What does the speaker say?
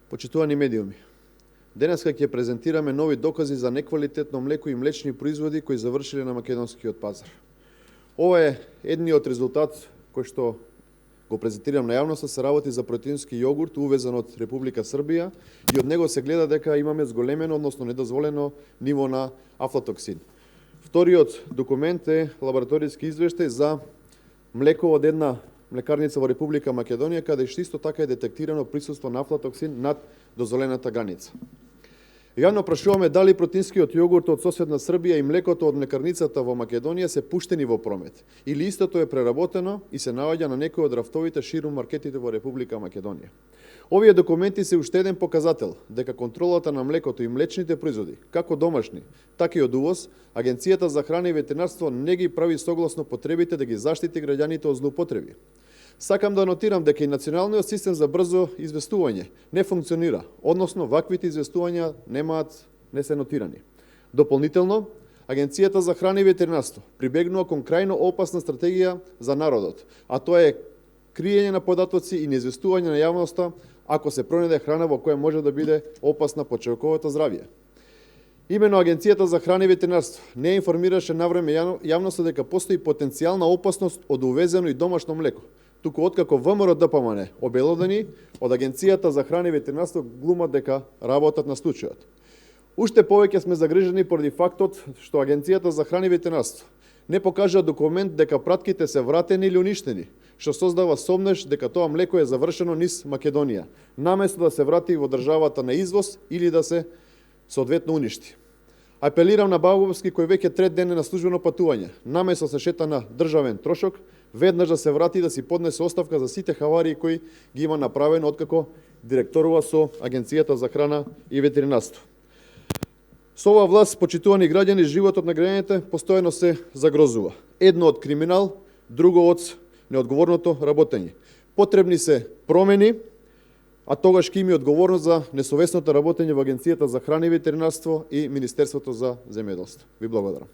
Почитувани медиуми, денеска ќе презентираме нови докази за неквалитетно млеко и млечни производи кои завршиле на македонскиот пазар. Ова е едниот резултат кој што го презентирам на јавноста, се работи за протеински јогурт увезен од Република Србија и од него се гледа дека имаме зголемено, односно недозволено ниво на афлатоксин. Вториот документ е лабораторијски извештај за млеко од една млекарница во Република Македонија, каде што исто така е детектирано присуство на афлатоксин над дозволената граница. Јавно прашуваме дали протеинскиот јогурт од соседна Србија и млекото од млекарницата во Македонија се пуштени во промет, или истото е преработено и се наоѓа на некој од рафтовите ширум маркетите во Република Македонија. Овие документи се уште еден показател дека контролата на млекото и млечните производи, како домашни, така и од увоз, Агенцијата за храна и ветеринарство не ги прави согласно потребите да ги заштити граѓаните од злоупотреби. Сакам да нотирам дека и националниот систем за брзо известување не функционира, односно ваквите известувања не се нотирани. Дополнително, Агенцијата за храна и ветеринарство прибегнува кон крајно опасна стратегија за народот, а тоа е криење на податоци и неизвестување на јавноста ако се пронајде храна во која може да биде опасна по човековото здравје. Имено Агенцијата за храна и ветеринарство не информираше навреме јавноста дека постои потенцијална опасност од увезено и домашно млеко, туку откако ВМРО ДПМН обелодени од Агенцијата за храна и ветеринарство глумат дека работат на случајот. Уште повеќе сме загрижени поради фактот што Агенцијата за храна и ветеринарство не покажа документ дека пратките се вратени или уништени, што создава сомнеш дека тоа млеко е завршено низ Македонија, наместо да се врати во државата на извоз или да се соодветно уништи. Апелирам на Бабовски, кој веќе трет ден е на службено патување, наместо се шета на државен трошок, веднаш да се врати и да си поднесе оставка за сите хаварии кои ги има направено откако директорува со Агенцијата за храна и ветеринарство. Со оваа власт, почитувани граѓани, животот на граѓаните постојано се загрозува. Едно од криминал, друго од неодговорното работење. Потребни се промени, а тогаш ќе има одговорност за несовесното работење во Агенцијата за храна и ветеринарство и Министерството за земјоделство. Ви благодарам.